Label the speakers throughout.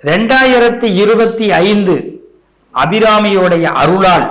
Speaker 1: 2025 அபிராமியோடைய அருளால்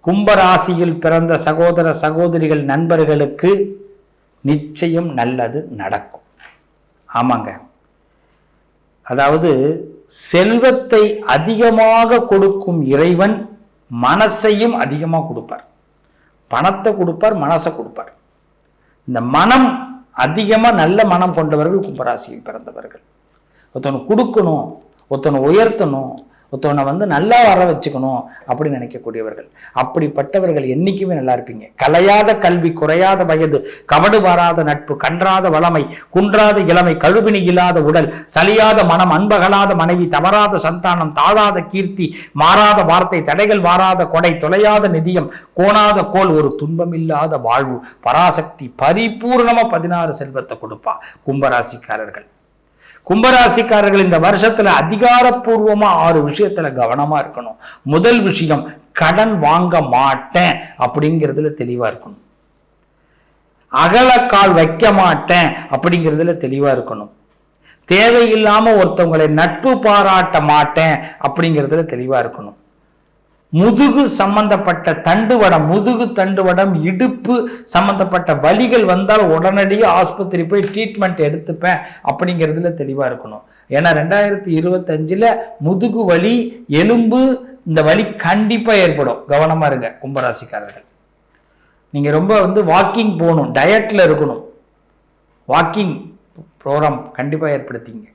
Speaker 1: கும்பராசியில் பிறந்த சகோதர சகோதரிகள் நண்பர்களுக்கு நிச்சயம் நல்லது நடக்கும். ஆமாங்க, அதாவது செல்வத்தை அதிகமாக கொடுக்கும் இறைவன் மனசையும் அதிகமாக கொடுப்பார். பணத்தை கொடுப்பார், மனசை கொடுப்பார். இந்த மனம் அதிகமாக நல்ல மனம் கொண்டவர்கள் கும்பராசியில் பிறந்தவர்கள். ஒருத்தவனை கொடுக்கணும், ஒருத்தவனை உயர்த்தணும், ஒருத்தவனை நல்லா வர வச்சுக்கணும் அப்படின்னு நினைக்கக்கூடியவர்கள். அப்படிப்பட்டவர்கள் என்னைக்குமே நல்லா இருப்பீங்க. கலையாத கல்வி, குறையாத வயது, கவடு வாராத நட்பு, கன்றாத வளமை, குன்றாத இளமை, கழுவினி இல்லாத உடல், சலியாத மனம், அன்பகலாத மனைவி, தவறாத சந்தானம், தாழாத கீர்த்தி, மாறாத வார்த்தை, தடைகள் வாராத கொடை, தொலையாத நிதியம், கோணாத கோல், ஒரு துன்பமில்லாத வாழ்வு, பராசக்தி பரிபூர்ணமா 16 செல்வத்தை கொடுப்பா கும்பராசிக்காரர்கள். கும்பராசிக்காரர்கள் இந்த வருஷத்துல அதிகாரப்பூர்வமா 6 விஷயத்துல கவனமா இருக்கணும். முதல் விஷயம், கடன் வாங்க மாட்டேன் அப்படிங்கிறதுல தெளிவா இருக்கணும். அகலக்கால் வைக்க மாட்டேன் அப்படிங்கிறதுல தெளிவா இருக்கணும். தேவையில்லாம ஒருத்தவங்களை நட்பு பாராட்ட மாட்டேன் அப்படிங்கிறதுல தெளிவா இருக்கணும். முதுகு சம்பந்தப்பட்ட தண்டுவடம், முதுகு தண்டுவடம், இடுப்பு சம்பந்தப்பட்ட வலிகள் வந்தால் உடனடியாக ஆஸ்பத்திரி போய் ட்ரீட்மெண்ட் எடுத்துப்பேன் அப்படிங்கிறதுல தெளிவாக இருக்கணும். ஏன்னா 2025 முதுகு வலி, எலும்பு இந்த வலி கண்டிப்பாக ஏற்படும். கவனமாக இருங்க கும்பராசிக்காரர்கள். நீங்கள் ரொம்ப வாக்கிங் போகணும், டயட்டில் இருக்கணும். வாக்கிங் ப்ரோக்ராம் கண்டிப்பாக ஏற்படுத்திங்க.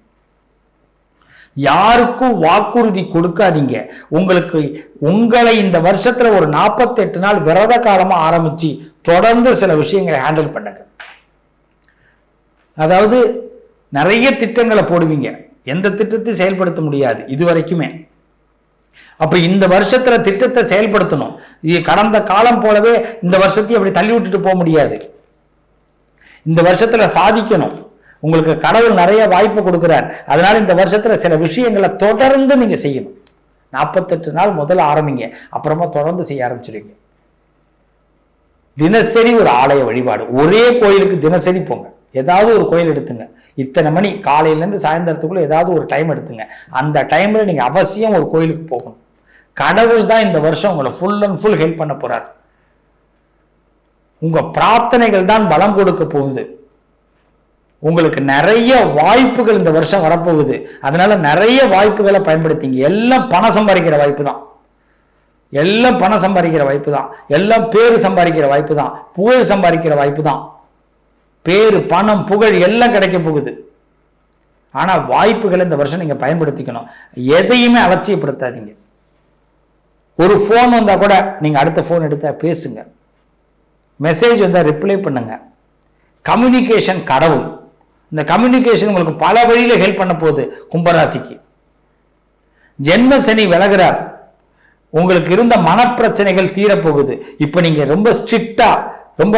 Speaker 1: யாருக்கும் வாக்குறுதி கொடுக்காதீங்க. உங்களை இந்த வருஷத்துல ஒரு 48 நாள் விரத காலமா ஆரம்பிச்சு தொடர்ந்து சில விஷயங்களை ஹேண்டில் பண்ணுங்க. அதாவது நிறைய திட்டங்களை போடுவீங்க, எந்த திட்டத்தையும் செயல்படுத்த முடியாது இது வரைக்குமே. அப்ப இந்த வருஷத்துல திட்டத்தை செயல்படுத்தணும். இது கடந்த காலம் போலவே இந்த வருஷத்தையும் அப்படி தள்ளி விட்டுட்டு போக முடியாது. இந்த வருஷத்துல சாதிக்கணும். உங்களுக்கு கடவுள் நிறைய வாய்ப்பு கொடுக்கிறார். அதனால இந்த வருஷத்துல சில விஷயங்களை தொடர்ந்து நீங்க செய்யணும். 48 நாள் முதல்ல ஆரம்பிங்க, அப்புறமா தொடர்ந்து செய்ய ஆரம்பிச்சிருங்க. தினசரி ஒரு ஆலய வழிபாடு, ஒரே கோயிலுக்கு தினசரி போங்க. ஏதாவது ஒரு கோயில் எடுத்துங்க. இத்தனை மணி காலையிலேருந்து சாயந்தரத்துக்குள்ள ஏதாவது ஒரு டைம் எடுத்துங்க. அந்த டைம்ல நீங்க அவசியம் ஒரு கோயிலுக்கு போகணும். கடவுள் தான் இந்த வருஷம் உங்களை ஃபுல் அண்ட் ஃபுல் ஹெல்ப் பண்ண போறார். உங்க பிரார்த்தனைகள் தான் பலம் கொடுக்க போகுது. உங்களுக்கு நிறைய வாய்ப்புகள் இந்த வருஷம் வரப்போகுது. அதனால நிறைய வாய்ப்புகளை பயன்படுத்திங்க. எல்லாம் பணம் சம்பாதிக்கிற வாய்ப்பு தான், எல்லாம் பணம் சம்பாதிக்கிற வாய்ப்பு தான், எல்லாம் பேரு சம்பாதிக்கிற வாய்ப்பு தான், புகழ் சம்பாதிக்கிற வாய்ப்பு தான். பேரு, பணம், புகழ் எல்லாம் கிடைக்க போகுது. ஆனா வாய்ப்புகளை இந்த வருஷம் நீங்க பயன்படுத்திக்கணும். எதையுமே அலட்சியப்படுத்தாதீங்க. ஒரு போன் வந்தா கூட நீங்க அடுத்த போன் எடுத்தா பேசுங்க. மெசேஜ் வந்தா ரிப்ளை பண்ணுங்க. கம்யூனிகேஷன் கடவுள். இந்த கம்யூனிகேஷன் உங்களுக்கு பல வழியில ஹெல்ப் பண்ண போகுது. கும்பராசிக்கு ஜென்ம சனி விலகிறார். உங்களுக்கு இருந்த மனப்பிரச்சனைகள் தீரப்போகுது. இப்ப நீங்க ரொம்ப ஸ்ட்ரிக்டா, ரொம்ப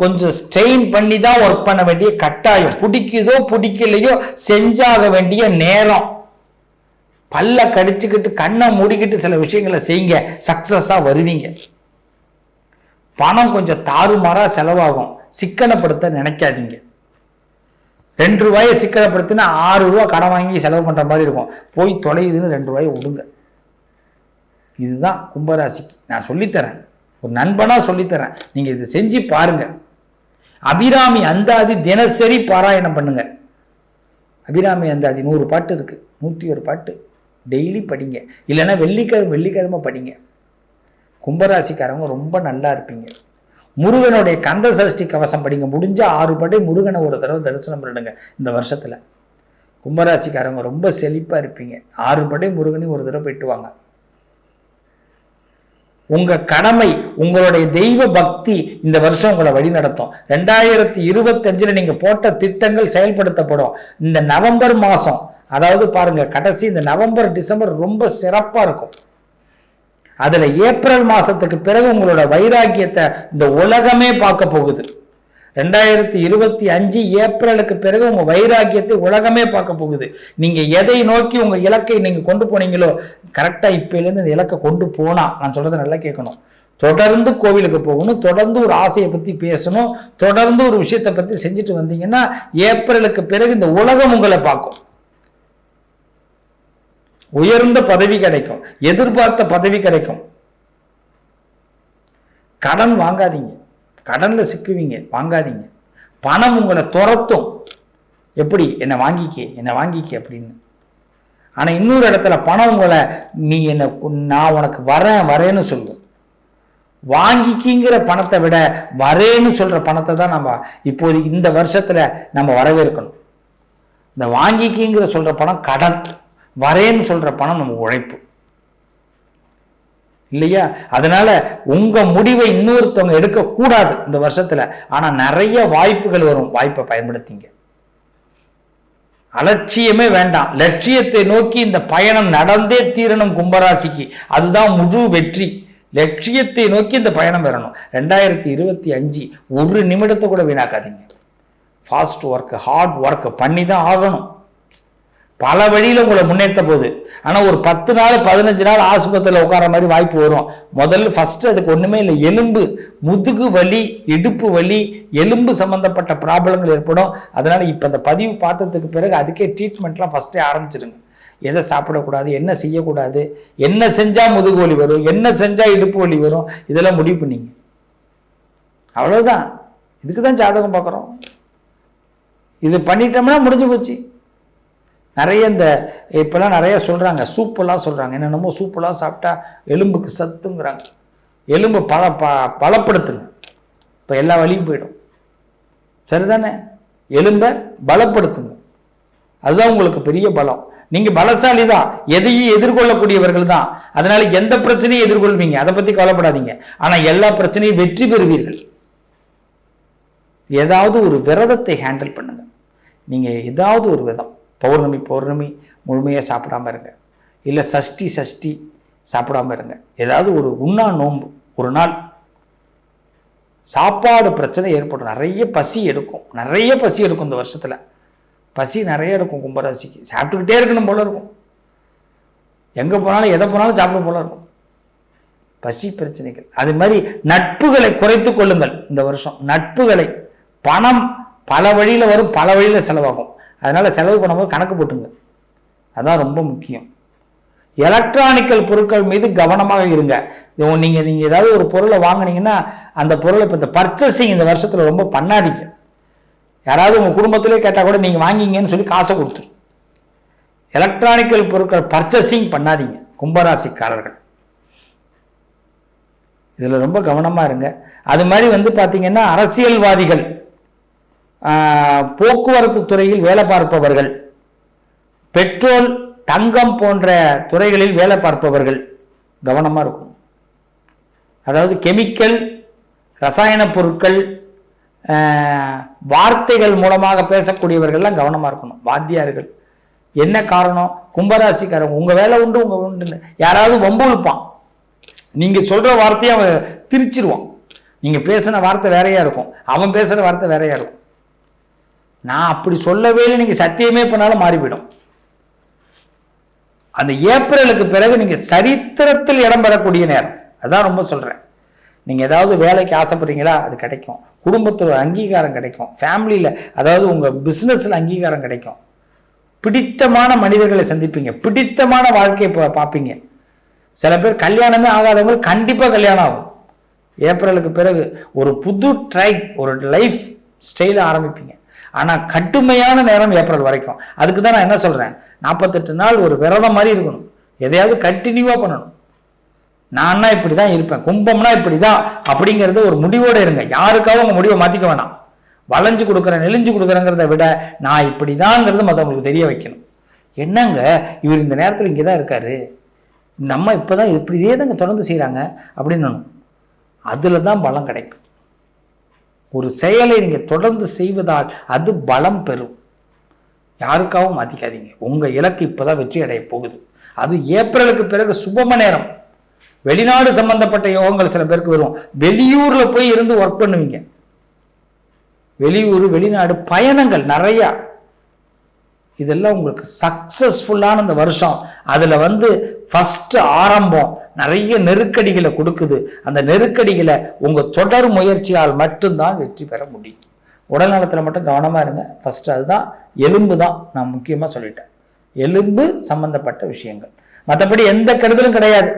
Speaker 1: கொஞ்சம் ஸ்ட்ரெயின் பண்ணி தான் ஒர்க் பண்ண வேண்டிய கட்டாயம். பிடிக்குதோ பிடிக்கலையோ செஞ்சாக வேண்டிய நேரம். பல்ல கடிச்சுக்கிட்டு கண்ணை மூடிக்கிட்டு சில விஷயங்களை செய்யுங்க, சக்சஸா வருவீங்க. பணம் கொஞ்சம் தாறுமாறா செலவாகும். சிக்கனப்படுத்த நினைக்காதீங்க. 2 ரூபாயை சிக்கனப்படுத்தினா 6 ரூபா கடன் வாங்கி செலவு பண்ற மாதிரி இருக்கும். போய் தொலையுதுன்னு 2 ரூபாயை விடுங்க. இதுதான் கும்பராசிக்கு நான் சொல்லித்தரேன், ஒரு நண்பனா சொல்லித்தரேன். நீங்க இதை செஞ்சு பாருங்க. அபிராமி அந்தாதி தினசரி பாராயணம் பண்ணுங்க. அபிராமி அந்தாதி 100 பாட்டு இருக்கு, 101 பாட்டு டெய்லி படிங்க. இல்லைன்னா வெள்ளிக்கிழமை படிங்க. கும்பராசிக்காரவங்க ரொம்ப நல்லா இருப்பீங்க. முருகனுடைய கந்த சஷ்டி கவசம் படிங்க. முடிஞ்ச 6 படை முருகனை ஒரு தடவை தரிசனம் பண்ணிடுங்க. இந்த வருஷத்துல கும்பராசிக்காரவங்க ரொம்ப செழிப்பா இருப்பீங்க. 6 படை முருகனையும் ஒரு தடவை போயிட்டு வாங்க. உங்க கடமை, உங்களுடைய தெய்வ பக்தி இந்த வருஷம் உங்களை வழி நடத்தும். 2025 நீங்க போட்ட திட்டங்கள் செயல்படுத்தப்படும். இந்த நவம்பர் மாசம், அதாவது பாருங்க, கடைசி இந்த நவம்பர் டிசம்பர் ரொம்ப சிறப்பா இருக்கும். அதுல ஏப்ரல் மாசத்துக்கு பிறகு உங்களோட வைராக்கியத்தை இந்த உலகமே பார்க்க போகுது. 2025 ஏப்ரலுக்கு பிறகு உங்க வைராக்கியத்தை உலகமே பார்க்க போகுது. நீங்க எதை நோக்கி உங்க இலக்கை நீங்க கொண்டு போனீங்களோ கரெக்டா இப்பயிலேருந்து இந்த இலக்கை கொண்டு போனா, நான் சொல்றதை நல்லா கேட்கணும், தொடர்ந்து கோவிலுக்கு போகணும், தொடர்ந்து ஒரு ஆசையை பத்தி பேசணும், தொடர்ந்து ஒரு விஷயத்தை பத்தி செஞ்சுட்டு வந்தீங்கன்னா ஏப்ரலுக்கு பிறகு இந்த உலகம் உங்களை பார்க்கும். உயர்ந்த பதவி கிடைக்கும், எதிர்பார்த்த பதவி கிடைக்கும். கடன் வாங்காதீங்க, கடன்ல சிக்குவீங்க, வாங்காதீங்க. பணம் உங்களை துரத்தும், எப்படி என்ன வாங்கிக்க அப்படின்னு. ஆனா இன்னொரு இடத்துல பணம் உங்களை நீ என்ன நான் உனக்கு வரேன்னு சொல்லுவோம். வாங்கிக்கிங்கிற பணத்தை விட வரேன்னு சொல்ற பணத்தை தான் நம்ம இப்போது இந்த வருஷத்துல நம்ம வரவேற்கணும். இந்த வாங்கிக்கிங்கிற சொல்ற பணம் கடன், வரேன்னு சொல்ற பணம் நம்ம உழைப்பு இல்லையா? அதனால உங்க முடிவை இன்னொருத்தவங்க எடுக்க கூடாது இந்த வருஷத்துல. ஆனா நிறைய வாய்ப்புகள் வரும், வாய்ப்பை பயன்படுத்திங்க. அலட்சியமே வேண்டாம், லட்சியத்தை நோக்கி இந்த பயணம் நடந்தே தீரணும் கும்பராசிக்கு. அதுதான் முழு வெற்றி. லட்சியத்தை நோக்கி இந்த பயணம் வரணும். 2025 ஒரு நிமிடத்தை கூட வீணாக்காதீங்க. ஃபாஸ்ட் ஒர்க், ஹார்ட் ஒர்க் பண்ணி தான் ஆகணும். பல வழியில் உங்களை முன்னேற்ற போகுது. ஆனால் ஒரு 10 நாள் 15 நாள் ஆஸ்பத்திரியில் உட்கார மாதிரி வாய்ப்பு வரும். முதல்ல ஃபஸ்ட்டு அதுக்கு ஒன்றுமே இல்லை. எலும்பு, முதுகு வலி, இடுப்பு வலி, எலும்பு சம்மந்தப்பட்ட ப்ராப்ளங்கள் ஏற்படும். அதனால் இப்போ அந்த பதிவு பார்த்ததுக்கு பிறகு அதுக்கே ட்ரீட்மெண்ட்லாம் ஃபஸ்ட்டே ஆரம்பிச்சிடுங்க. எதை சாப்பிடக்கூடாது, என்ன செய்யக்கூடாது, என்ன செஞ்சால் முதுகு வலி வரும், என்ன செஞ்சால் இடுப்பு வலி வரும், இதெல்லாம் முடிவு பண்ணிங்க. அவ்வளோதான். இதுக்கு தான் ஜாதகம் பார்க்குறோம். இது பண்ணிட்டோம்னா முடிஞ்சு போச்சு. நிறைய இந்த இப்போல்லாம் நிறைய சொல்கிறாங்க, சூப்பெல்லாம் சொல்கிறாங்க, என்னென்னமோ சூப்பெல்லாம் சாப்பிட்டா எலும்புக்கு சத்துங்கிறாங்க. எலும்பு பலப்படுத்துங்க, இப்போ எல்லா வலியும் போயிடும். சரிதானே? எலும்பை பலப்படுத்துங்க, அதுதான் உங்களுக்கு பெரிய பலம். நீங்கள் பலசாலி தான், எதையும் எதிர்கொள்ளக்கூடியவர்கள் தான். அதனால எந்த பிரச்சனையும் எதிர்கொள்வீங்க, அதை பற்றி கவலைப்படாதீங்க. ஆனால் எல்லா பிரச்சனையும் வெற்றி பெறுவீர்கள். ஏதாவது ஒரு விரதத்தை ஹேண்டில் பண்ணுங்க. நீங்கள் ஏதாவது ஒரு விதம், பௌர்ணமி முழுமையாக சாப்பிடாமல் இருங்க, இல்லை சஷ்டி சாப்பிடாமல் இருங்க. ஏதாவது ஒரு உண்ணா நோன்பு ஒரு நாள். சாப்பாடு பிரச்சனை ஏற்படும், நிறைய பசி எடுக்கும் இந்த வருஷத்தில். பசி நிறைய எடுக்கும் கும்பராசிக்கு. சாப்பிட்டுக்கிட்டே இருக்கணும் போல இருக்கும், எங்கே போனாலும் எதை போனாலும் சாப்பிட போல இருக்கும். பசி பிரச்சனைகள். அது மாதிரி நட்புகளை குறைத்து கொள்ளுங்கள் இந்த வருஷம். நட்புகளை, பணம் பல வழியில் வரும், பல வழியில் செலவாகும். அதனால் செலவு பண்ணும்போது கணக்கு போட்டுங்க, அதான் ரொம்ப முக்கியம். எலக்ட்ரானிக்கல் பொருட்கள் மீது கவனமாக இருங்க. நீங்கள் ஏதாவது ஒரு பொருளை வாங்கினீங்கன்னா அந்த பொருளை இப்போ இந்த பர்ச்சேசிங் இந்த வருஷத்தில் ரொம்ப பண்ணாதீங்க. யாராவது உங்கள் குடும்பத்திலே கேட்டால் கூட நீங்கள் வாங்கிங்கன்னு சொல்லி காசை கொடுத்துரு. எலக்ட்ரானிக்கல் பொருட்கள் பர்ச்சேசிங் பண்ணாதீங்க கும்பராசிக்காரர்கள். இதில் ரொம்ப கவனமாக இருங்க. அது மாதிரி பார்த்தீங்கன்னா அரசியல்வாதிகள், போக்குவரத்து துறையில் வேலை பார்ப்பவர்கள், பெட்ரோல் தங்கம் போன்ற துறைகளில் வேலை பார்ப்பவர்கள் கவனமாக இருக்கும். அதாவது கெமிக்கல், ரசாயன பொருட்கள், வார்த்தைகள் மூலமாக பேசக்கூடியவர்கள்லாம் கவனமாக இருக்கணும். வாத்தியார்கள். என்ன காரணம்? கும்பராசிக்காரங்க உங்கள் வேலை உண்டு உங்கள் உண்டு. யாராவது வம்பு இழுப்பான், நீங்கள் சொல்கிற வார்த்தையை அவன் திரிச்சிருவான். நீங்கள் பேசின வார்த்தை வேறையாக இருக்கும், அவன் பேசுகிற வார்த்தை வேறையாக இருக்கும். நான் அப்படி சொல்லவே இல்லை, நீங்கள் சத்தியமே பண்ணாலும் மாறிவிடும். அந்த ஏப்ரலுக்கு பிறகு நீங்கள் சரித்திரத்தில் இடம் பெறக்கூடிய நேரம். அதான் ரொம்ப சொல்கிறேன். நீங்கள் ஏதாவது வேலைக்கு ஆசைப்படுறீங்களா, அது கிடைக்கும். குடும்பத்தில் அங்கீகாரம் கிடைக்கும். ஃபேமிலியில், அதாவது உங்கள் பிஸ்னஸில் அங்கீகாரம் கிடைக்கும். பிடித்தமான மனிதர்களை சந்திப்பீங்க, பிடித்தமான வாழ்க்கையை பார்ப்பீங்க. சில பேர் கல்யாணமே ஆகாதவங்க கண்டிப்பாக கல்யாணம் ஆகும். ஏப்ரலுக்கு பிறகு ஒரு புது ஒரு லைஃப் ஸ்டைலை ஆரம்பிப்பீங்க. ஆனால் கடுமையான நேரம் ஏப்ரல் வரைக்கும். அதுக்கு தான் நான் என்ன சொல்கிறேன், 48 நாள் ஒரு விரதம் மாதிரி இருக்கணும். எதையாவது கண்டினியூவாக பண்ணணும். நான்னா இப்படி தான் இருப்பேன், கும்பம்னா இப்படி தான் அப்படிங்கிறது ஒரு முடிவோடு இருங்க. யாருக்காகவும் உங்கள் முடிவை மாற்றிக்க வேணாம். வளைஞ்சு கொடுக்குறேன் நெளிஞ்சு கொடுக்குறேங்கிறத விட நான் இப்படி தான்ங்கிறது மற்றவங்களுக்கு தெரிய வைக்கணும். என்னங்க இவர் இந்த நேரத்தில் இங்கே தான் இருக்காரு, இந்த அம்மா இப்போ தான் இப்படியே தாங்க தொடர்ந்து செய்கிறாங்க அப்படின்னு. அதில் தான் பலம் கிடைக்கும். ஒரு செயலை நீங்கள் தொடர்ந்து செய்வதால் அது பலம் பெறும். யாருக்காகவும் மாற்றிக்காதீங்க. உங்கள் இலக்கு இப்போ தான் வெற்றி அடைய போகுது. அது ஏப்ரலுக்கு பிறகு சுபம நேரம். வெளிநாடு சம்பந்தப்பட்ட யோகங்கள் சில பேருக்கு வரும். வெளியூரில் போய் இருந்து ஒர்க் பண்ணுவீங்க. வெளியூர், வெளிநாடு பயணங்கள் நிறையா. இதெல்லாம் உங்களுக்கு சக்சஸ்ஃபுல்லான இந்த வருஷம். அதில் ஃபஸ்ட்டு ஆரம்பம் நிறைய நெருக்கடிகளை கொடுக்குது. அந்த நெருக்கடிகளை உங்கள் தொடர் முயற்சியால் மட்டும்தான் வெற்றி பெற முடியும். உடல் நலத்தில் மட்டும் கவனமாக இருங்க. ஃபஸ்ட்டு அதுதான், எலும்பு தான் நான் முக்கியமாக சொல்லிட்டேன். எலும்பு சம்பந்தப்பட்ட விஷயங்கள். மற்றபடி எந்த கெடுதலும் கிடையாது.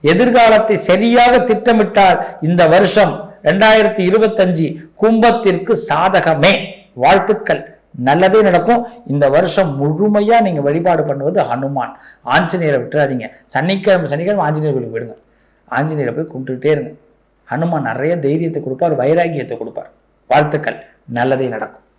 Speaker 1: எதிர்காலத்தை சரியாக திட்டமிட்டால் இந்த வருஷம் 2025 கும்பத்திற்கு சாதகமே. வாழ்த்துக்கள், நல்லதே நடக்கும். இந்த வருஷம் முழுமையா நீங்க வழிபாடு பண்ணுவது ஹனுமான், ஆஞ்சநேயரை விட்டுறாதீங்க. சனிக்கிழமை ஆஞ்சநேயர் கோயிலுக்கு போயிடுங்க. ஆஞ்சநேயரை போய் கும்பிட்டுக்கிட்டே இருங்க. ஹனுமான் நிறைய தைரியத்தை கொடுப்பார், வைராகியத்தை கொடுப்பார். வாழ்த்துக்கள், நல்லதே நடக்கும்.